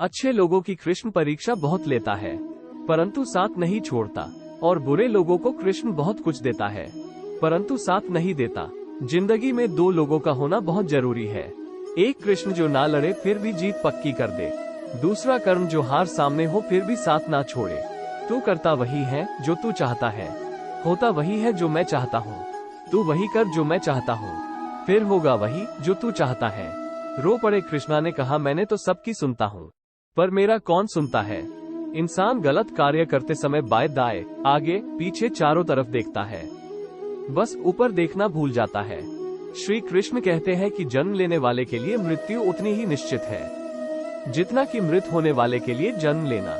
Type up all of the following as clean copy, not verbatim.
अच्छे लोगों की कृष्ण परीक्षा बहुत लेता है, परंतु साथ नहीं छोड़ता, और बुरे लोगों को कृष्ण बहुत कुछ देता है, परंतु साथ नहीं देता। जिंदगी में दो लोगों का होना बहुत जरूरी है। एक कृष्ण जो ना लड़े फिर भी जीत पक्की कर दे, दूसरा कर्म जो हार सामने हो फिर भी साथ ना छोड़े। तू करता वही है जो तू चाहता है, होता वही है जो मैं चाहता हूँ। तू वही कर जो मैं चाहता हूँ, फिर होगा वही जो तू चाहता है। रो पड़े कृष्णा ने कहा, मैंने तो सबकी सुनता हूँ, पर मेरा कौन सुनता है। इंसान गलत कार्य करते समय बाएं दाएं आगे पीछे चारों तरफ देखता है, बस ऊपर देखना भूल जाता है। श्री कृष्ण कहते हैं कि जन्म लेने वाले के लिए मृत्यु उतनी ही निश्चित है जितना कि मृत होने वाले के लिए जन्म लेना।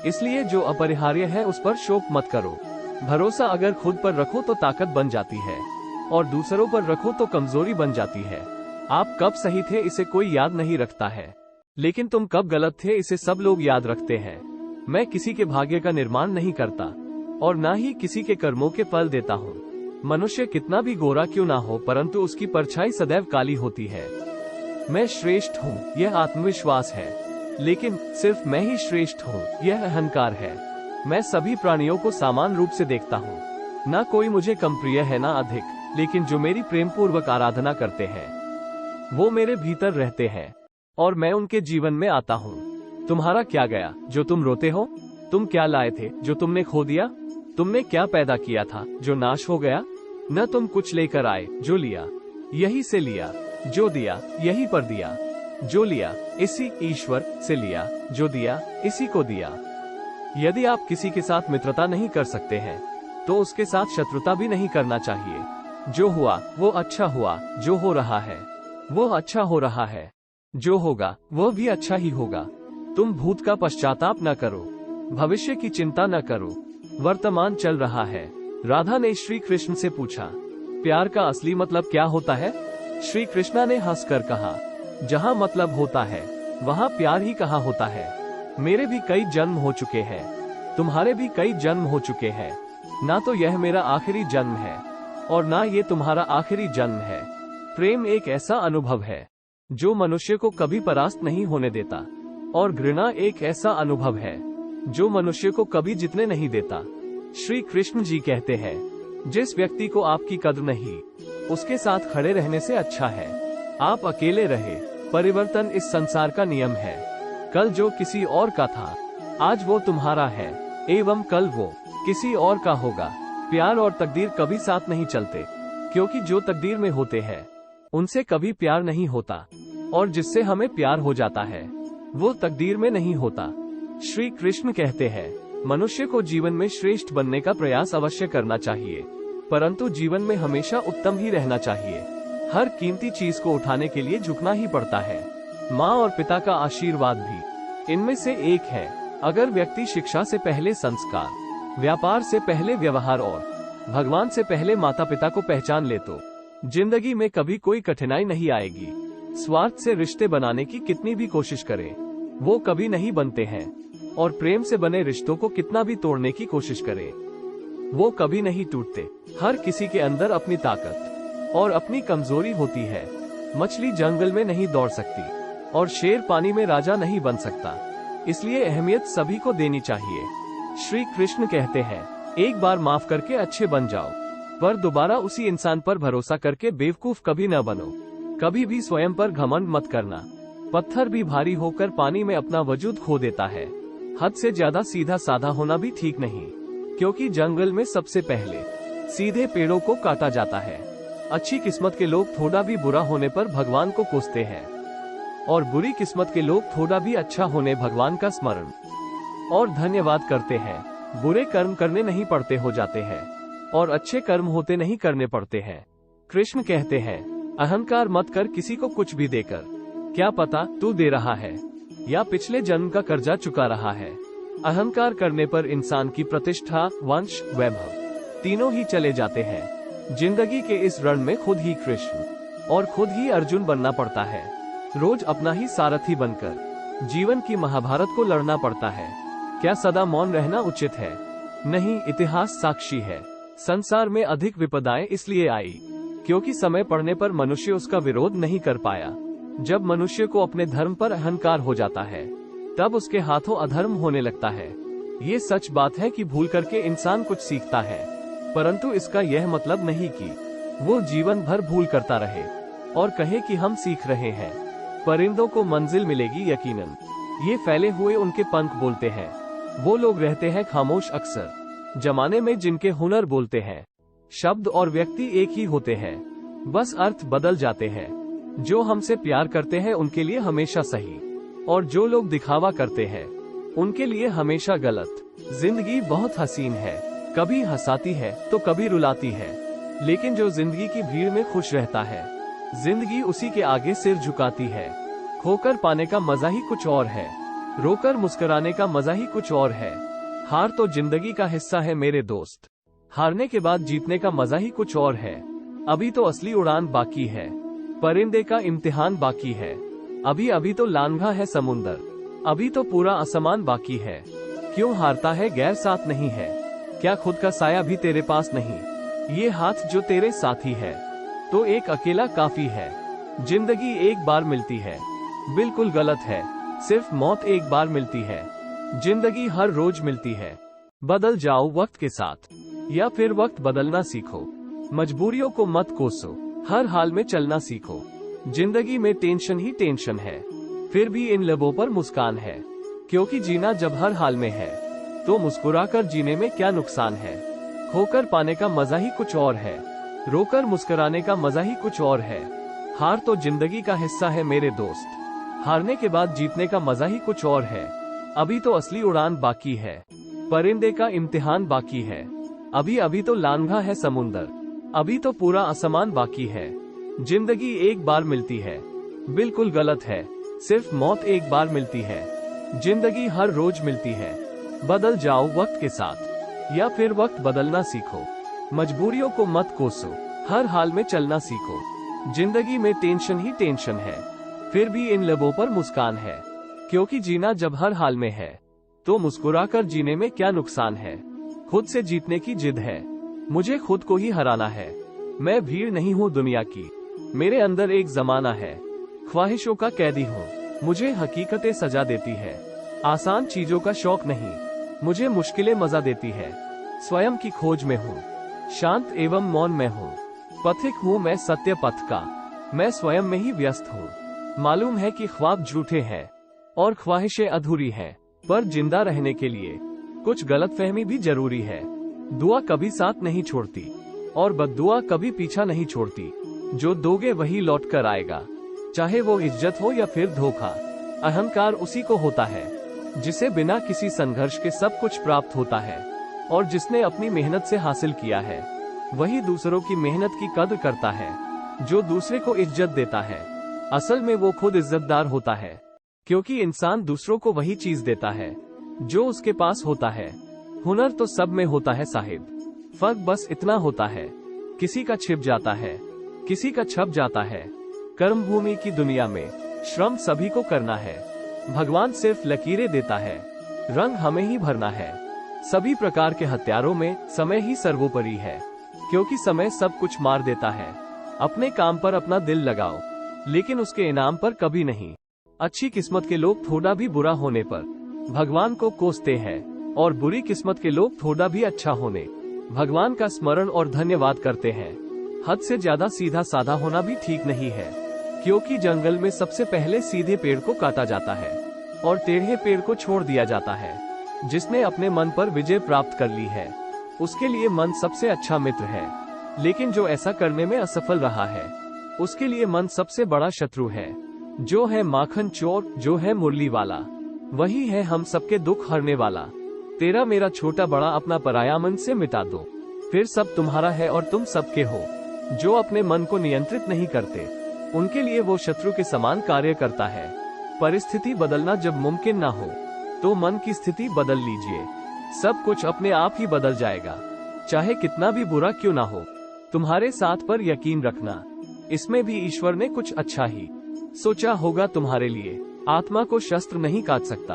इसलिए जो अपरिहार्य है उस पर शोक मत करो। भरोसा अगर खुद पर रखो तो ताकत बन जाती है, और दूसरों पर रखो तो कमजोरी बन जाती है। आप कब सही थे इसे कोई याद नहीं रखता है, लेकिन तुम कब गलत थे इसे सब लोग याद रखते हैं। मैं किसी के भाग्य का निर्माण नहीं करता, और ना ही किसी के कर्मों के फल देता हूँ। मनुष्य कितना भी गोरा क्यों ना हो, परंतु उसकी परछाई सदैव काली होती है। मैं श्रेष्ठ हूँ यह आत्मविश्वास है, लेकिन सिर्फ मैं ही श्रेष्ठ हूँ यह अहंकार है। मैं सभी प्राणियों को समान रूप से देखता हूँ, ना कोई मुझे कम प्रिय है ना अधिक, लेकिन जो मेरी प्रेम पूर्वक आराधना करते हैं वो मेरे भीतर रहते हैं, और मैं उनके जीवन में आता हूँ। तुम्हारा क्या गया जो तुम रोते हो? तुम क्या लाए थे जो तुमने खो दिया? तुमने क्या पैदा किया था जो नाश हो गया? न तुम कुछ लेकर आए जो लिया यही से लिया, जो दिया यही पर दिया, जो लिया इसी ईश्वर से लिया, जो दिया इसी को दिया। यदि आप किसी के साथ मित्रता नहीं कर सकते हैं तो उसके साथ शत्रुता भी नहीं करना चाहिए। जो हुआ वो अच्छा हुआ, जो हो रहा है वो अच्छा हो रहा है, जो होगा वो भी अच्छा ही होगा। तुम भूत का पश्चाताप न करो, भविष्य की चिंता न करो, वर्तमान चल रहा है। राधा ने श्री कृष्ण से पूछा, प्यार का असली मतलब क्या होता है? श्री कृष्णा ने हंसकर कहा, जहाँ मतलब होता है वहाँ प्यार ही कहाँ होता है। मेरे भी कई जन्म हो चुके हैं, तुम्हारे भी कई जन्म हो चुके हैं। ना तो यह मेरा आखिरी जन्म है और ना ये तुम्हारा आखिरी जन्म है। प्रेम एक ऐसा अनुभव है जो मनुष्य को कभी परास्त नहीं होने देता, और घृणा एक ऐसा अनुभव है जो मनुष्य को कभी जीतने नहीं देता। श्री कृष्ण जी कहते हैं, जिस व्यक्ति को आपकी कद्र नहीं उसके साथ खड़े रहने से अच्छा है आप अकेले रहे। परिवर्तन इस संसार का नियम है। कल जो किसी और का था आज वो तुम्हारा है, एवं कल वो किसी और का होगा। प्यार और तकदीर कभी साथ नहीं चलते, क्योंकि जो तकदीर में होते हैं उनसे कभी प्यार नहीं होता, और जिससे हमें प्यार हो जाता है वो तकदीर में नहीं होता। श्री कृष्ण कहते हैं, मनुष्य को जीवन में श्रेष्ठ बनने का प्रयास अवश्य करना चाहिए, परंतु जीवन में हमेशा उत्तम ही रहना चाहिए। हर कीमती चीज को उठाने के लिए झुकना ही पड़ता है। माँ और पिता का आशीर्वाद भी इनमें से एक है। अगर व्यक्ति शिक्षा से पहले संस्कार, व्यापार से पहले व्यवहार और भगवान से पहले माता पिता को पहचान ले तो जिंदगी में कभी कोई कठिनाई नहीं आएगी। स्वार्थ से रिश्ते बनाने की कितनी भी कोशिश करें वो कभी नहीं बनते हैं, और प्रेम से बने रिश्तों को कितना भी तोड़ने की कोशिश करें वो कभी नहीं टूटते। हर किसी के अंदर अपनी ताकत और अपनी कमजोरी होती है। मछली जंगल में नहीं दौड़ सकती और शेर पानी में राजा नहीं बन सकता, इसलिए अहमियत सभी को देनी चाहिए। श्री कृष्ण कहते हैं, एक बार माफ करके अच्छे बन जाओ, पर दोबारा उसी इंसान पर भरोसा करके बेवकूफ कभी न बनो। कभी भी स्वयं पर घमंड मत करना। पत्थर भी भारी होकर पानी में अपना वजूद खो देता है। हद से ज्यादा सीधा साधा होना भी ठीक नहीं, क्योंकि जंगल में सबसे पहले सीधे पेड़ों को काटा जाता है। अच्छी किस्मत के लोग थोड़ा भी बुरा होने पर भगवान को कोसते हैं, और बुरी किस्मत के लोग थोड़ा भी अच्छा होने भगवान का स्मरण और धन्यवाद करते हैं। बुरे कर्म करने नहीं पड़ते हो जाते हैं, और अच्छे कर्म होते नहीं करने पड़ते हैं। कृष्ण कहते हैं, अहंकार मत कर किसी को कुछ भी देकर, क्या पता तू दे रहा है या पिछले जन्म का कर्जा चुका रहा है। अहंकार करने पर इंसान की प्रतिष्ठा, वंश, वैभव तीनों ही चले जाते हैं। जिंदगी के इस रण में खुद ही कृष्ण और खुद ही अर्जुन बनना पड़ता है। रोज अपना ही सारथी बनकर जीवन की महाभारत को लड़ना पड़ता है। क्या सदा मौन रहना उचित है? नहीं, इतिहास साक्षी है। संसार में अधिक विपदाएं इसलिए आई क्योंकि समय पड़ने पर मनुष्य उसका विरोध नहीं कर पाया। जब मनुष्य को अपने धर्म पर अहंकार हो जाता है तब उसके हाथों अधर्म होने लगता है। ये सच बात है कि भूल करके इंसान कुछ सीखता है, परंतु इसका यह मतलब नहीं कि वो जीवन भर भूल करता रहे और कहे कि हम सीख रहे हैं। परिंदों को मंजिल मिलेगी यकीनन, ये फैले हुए उनके पंख बोलते हैं। वो लोग रहते हैं खामोश अक्सर, जमाने में जिनके हुनर बोलते हैं। शब्द और व्यक्ति एक ही होते हैं, बस अर्थ बदल जाते हैं। जो हमसे प्यार करते हैं उनके लिए हमेशा सही, और जो लोग दिखावा करते हैं उनके लिए हमेशा गलत। जिंदगी बहुत हसीन है, कभी हंसाती है तो कभी रुलाती है, लेकिन जो जिंदगी की भीड़ में खुश रहता है, जिंदगी उसी के आगे सिर झुकाती है। खोकर पाने का मजा ही कुछ और है, रोकर मुस्कुराने का मजा ही कुछ और है। हार तो जिंदगी का हिस्सा है मेरे दोस्त, हारने के बाद जीतने का मजा ही कुछ और है। अभी तो असली उड़ान बाकी है, परिंदे का इम्तिहान बाकी है। अभी अभी तो लांघा है समुंदर, अभी तो पूरा आसमान बाकी है। क्यों हारता है गैर साथ नहीं है, क्या खुद का साया भी तेरे पास नहीं? ये हाथ जो तेरे साथी है तो एक अकेला काफी है। जिंदगी एक बार मिलती है, बिल्कुल गलत है, सिर्फ मौत एक बार मिलती है। जिंदगी हर रोज मिलती है, बदल जाओ वक्त के साथ या फिर वक्त बदलना सीखो। मजबूरियों को मत कोसो, हर हाल में चलना सीखो। जिंदगी में टेंशन ही टेंशन है, फिर भी इन लबों पर मुस्कान है। क्योंकि जीना जब हर हाल में है तो मुस्कुराकर जीने में क्या नुकसान है। खोकर पाने का मजा ही कुछ और है, रोकर मुस्कुराने का मजा ही कुछ और है। हार तो जिंदगी का हिस्सा है मेरे दोस्त, हारने के बाद जीतने का मजा ही कुछ और है। अभी तो असली उड़ान बाकी है, परिंदे का इम्तिहान बाकी है। अभी अभी तो लांघा है समुंदर, अभी तो पूरा आसमान बाकी है। जिंदगी एक बार मिलती है, बिल्कुल गलत है, सिर्फ मौत एक बार मिलती है। जिंदगी हर रोज मिलती है, बदल जाओ वक्त के साथ या फिर वक्त बदलना सीखो। मजबूरियों को मत कोसो, हर हाल में चलना सीखो। जिंदगी में टेंशन ही टेंशन है, फिर भी इन लबों पर मुस्कान है। क्योंकि जीना जब हर हाल में है तो मुस्कुराकर जीने में क्या नुकसान है। खुद से जीतने की जिद है, मुझे खुद को ही हराना है। मैं भीड़ नहीं हूँ दुनिया की, मेरे अंदर एक जमाना है। ख्वाहिशों का कैदी हूँ, मुझे हकीकतें सजा देती है। आसान चीजों का शौक नहीं, मुझे मुश्किलें मजा देती है। स्वयं की खोज में हूँ, शांत एवं मौन में हूँ। पथिक हूँ मैं सत्य पथ का, मैं स्वयं में ही व्यस्त हूँ। मालूम है कि ख्वाब झूठे हैं और ख्वाहिशें अधूरी हैं, पर जिंदा रहने के लिए कुछ गलतफहमी भी जरूरी है। दुआ कभी साथ नहीं छोड़ती और बद्दुआ कभी पीछा नहीं छोड़ती। जो दोगे वही लौट कर आएगा, चाहे वो इज्जत हो या फिर धोखा। अहंकार उसी को होता है जिसे बिना किसी संघर्ष के सब कुछ प्राप्त होता है, और जिसने अपनी मेहनत से हासिल किया है वही दूसरों की मेहनत की कद्र करता है। जो दूसरे को इज्जत देता है असल में वो खुद इज्जतदार होता है, क्योंकि इंसान दूसरों को वही चीज देता है जो उसके पास होता है। हुनर तो सब में होता है साहिब, फर्क बस इतना होता है किसी का छिप जाता है, किसी का छप जाता है। कर्म भूमि की दुनिया में श्रम सभी को करना है, भगवान सिर्फ लकीरें देता है, रंग हमें ही भरना है। सभी प्रकार के हथियारों में समय ही सर्वोपरि है, क्योंकि समय सब कुछ मार देता है। अपने काम पर अपना दिल लगाओ, लेकिन उसके इनाम पर कभी नहीं। अच्छी किस्मत के लोग थोड़ा भी बुरा होने पर भगवान को कोसते हैं, और बुरी किस्मत के लोग थोड़ा भी अच्छा होने भगवान का स्मरण और धन्यवाद करते हैं। हद से ज्यादा सीधा साधा होना भी ठीक नहीं है, क्योंकि जंगल में सबसे पहले सीधे पेड़ को काटा जाता है और टेढ़े पेड़ को छोड़ दिया जाता है। जिसने अपने मन पर विजय प्राप्त कर ली है उसके लिए मन सबसे अच्छा मित्र है, लेकिन जो ऐसा करने में असफल रहा है उसके लिए मन सबसे बड़ा शत्रु है। जो है माखन चोर, जो है मुरली वाला, वही है हम सबके दुख हरने वाला। तेरा मेरा छोटा बड़ा अपना पराया मन से मिटा दो, फिर सब तुम्हारा है और तुम सबके हो। जो अपने मन को नियंत्रित नहीं करते उनके लिए वो शत्रु के समान कार्य करता है। परिस्थिति बदलना जब मुमकिन ना हो तो मन की स्थिति बदल लीजिए, सब कुछ अपने आप ही बदल जाएगा, चाहे कितना भी बुरा क्यों ना हो। तुम्हारे साथ पर यकीन रखना, इसमें भी ईश्वर ने कुछ अच्छा ही सोचा होगा तुम्हारे लिए। आत्मा को शस्त्र नहीं काट सकता,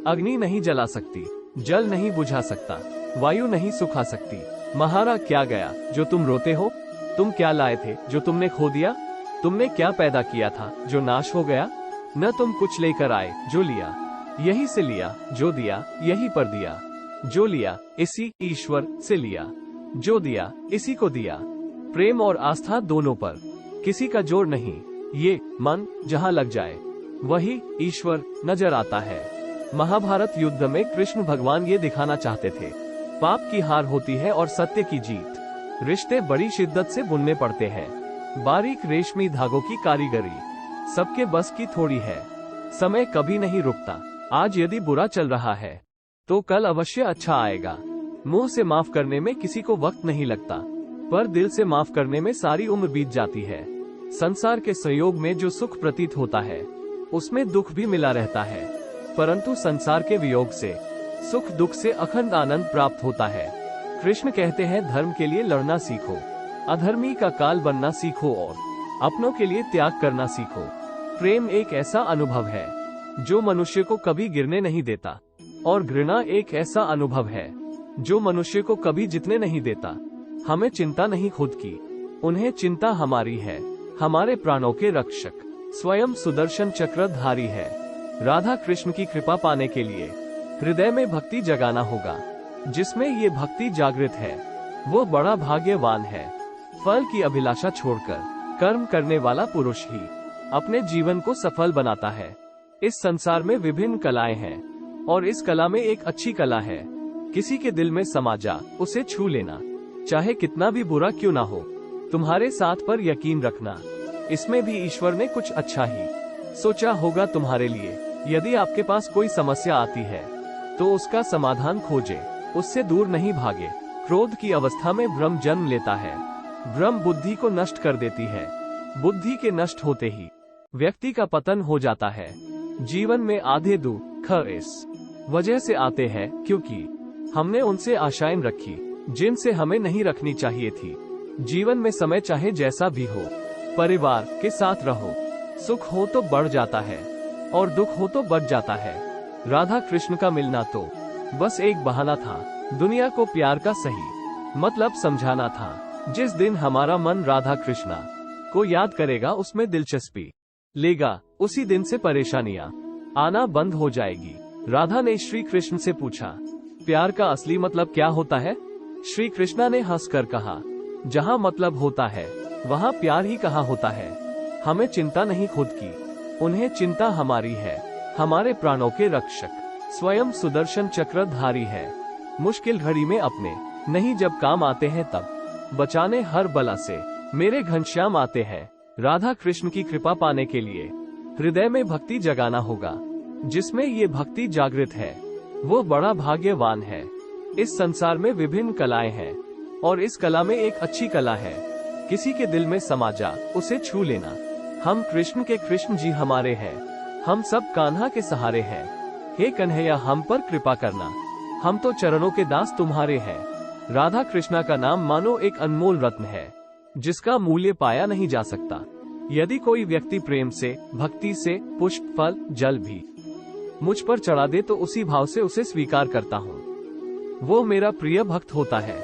अग्नि नहीं जला सकती, जल नहीं बुझा सकता, वायु नहीं सुखा सकती। महारा क्या गया जो तुम रोते हो? तुम क्या लाए थे जो तुमने खो दिया? तुमने क्या पैदा किया था जो नाश हो गया? न तुम कुछ लेकर आए जो लिया, यही से लिया, जो दिया यही पर दिया, जो लिया इसी ईश्वर से लिया, जो दिया इसी को दिया। प्रेम और आस्था दोनों पर किसी का जोर नहीं, ये मन जहाँ लग जाए वही ईश्वर नजर आता है। महाभारत युद्ध में कृष्ण भगवान ये दिखाना चाहते थे, पाप की हार होती है और सत्य की जीत। रिश्ते बड़ी शिद्दत से बुनने पड़ते हैं, बारीक रेशमी धागों की कारीगरी सबके बस की थोड़ी है। समय कभी नहीं रुकता, आज यदि बुरा चल रहा है तो कल अवश्य अच्छा आएगा। मुंह से माफ करने में किसी को वक्त नहीं लगता, पर दिल से माफ करने में सारी उम्र बीत जाती है। संसार के सहयोग में जो सुख प्रतीत होता है उसमें दुख भी मिला रहता है, परंतु संसार के वियोग से सुख दुख से अखंड आनंद प्राप्त होता है। कृष्ण कहते हैं, धर्म के लिए लड़ना सीखो, अधर्मी का काल बनना सीखो और अपनों के लिए त्याग करना सीखो। प्रेम एक ऐसा अनुभव है जो मनुष्य को कभी गिरने नहीं देता, और घृणा एक ऐसा अनुभव है जो मनुष्य को कभी जीतने नहीं देता। हमें चिंता नहीं खुद की, उन्हें चिंता हमारी है, हमारे प्राणों के रक्षक स्वयं सुदर्शन चक्रधारी है। राधा कृष्ण की कृपा पाने के लिए हृदय में भक्ति जगाना होगा। जिसमें ये भक्ति जागृत है वो बड़ा भाग्यवान है। फल की अभिलाषा छोड़कर कर्म करने वाला पुरुष ही अपने जीवन को सफल बनाता है। इस संसार में विभिन्न कलाएं हैं और इस कला में एक अच्छी कला है, किसी के दिल में समा जा उसे छू लेना, चाहे कितना भी बुरा क्यों ना हो। तुम्हारे साथ पर यकीन रखना, इसमें भी ईश्वर ने कुछ अच्छा ही सोचा होगा तुम्हारे लिए। यदि आपके पास कोई समस्या आती है तो उसका समाधान खोजे, उससे दूर नहीं भागे। क्रोध की अवस्था में भ्रम जन्म लेता है, भ्रम बुद्धि को नष्ट कर देती है। बुद्धि के नष्ट होते ही व्यक्ति का पतन हो जाता है। जीवन में आधे दुख इस वजह से आते हैं क्योंकि हमने उनसे आशाएं रखी जिनसे हमें नहीं रखनी चाहिए थी। जीवन में समय चाहे जैसा भी हो, परिवार के साथ रहो। सुख हो तो बढ़ जाता है और दुख हो तो बढ़ जाता है। राधा कृष्ण का मिलना तो बस एक बहाना था, दुनिया को प्यार का सही मतलब समझाना था। जिस दिन हमारा मन राधा कृष्णा को याद करेगा, उसमें दिलचस्पी लेगा, उसी दिन से परेशानियां आना बंद हो जाएगी। राधा ने श्री कृष्ण से पूछा, प्यार का असली मतलब क्या होता है? श्री कृष्णा ने हंसकर कहा, जहाँ मतलब होता है वहाँ प्यार ही कहाँ होता है। हमें चिंता नहीं खुद की, उन्हें चिंता हमारी है, हमारे प्राणों के रक्षक स्वयं सुदर्शन चक्रधारी है। मुश्किल घड़ी में अपने नहीं जब काम आते हैं तब बचाने हर बला से मेरे घनश्याम आते हैं। राधा कृष्ण की कृपा पाने के लिए हृदय में भक्ति जगाना होगा। जिसमें ये भक्ति जागृत है वो बड़ा भाग्यवान है। इस संसार में विभिन्न कलाएं हैं और इस कला में एक अच्छी कला है, किसी के दिल में समा जा उसे छू लेना। हम कृष्ण के कृष्ण जी हमारे हैं, हम सब कान्हा के सहारे हैं। हे कन्हैया हम पर कृपा करना, हम तो चरणों के दास तुम्हारे हैं। राधा कृष्णा का नाम मानो एक अनमोल रत्न है जिसका मूल्य पाया नहीं जा सकता। यदि कोई व्यक्ति प्रेम से भक्ति से पुष्प फल जल भी मुझ पर चढ़ा दे तो उसी भाव से उसे स्वीकार करता हूँ, वो मेरा प्रिय भक्त होता है।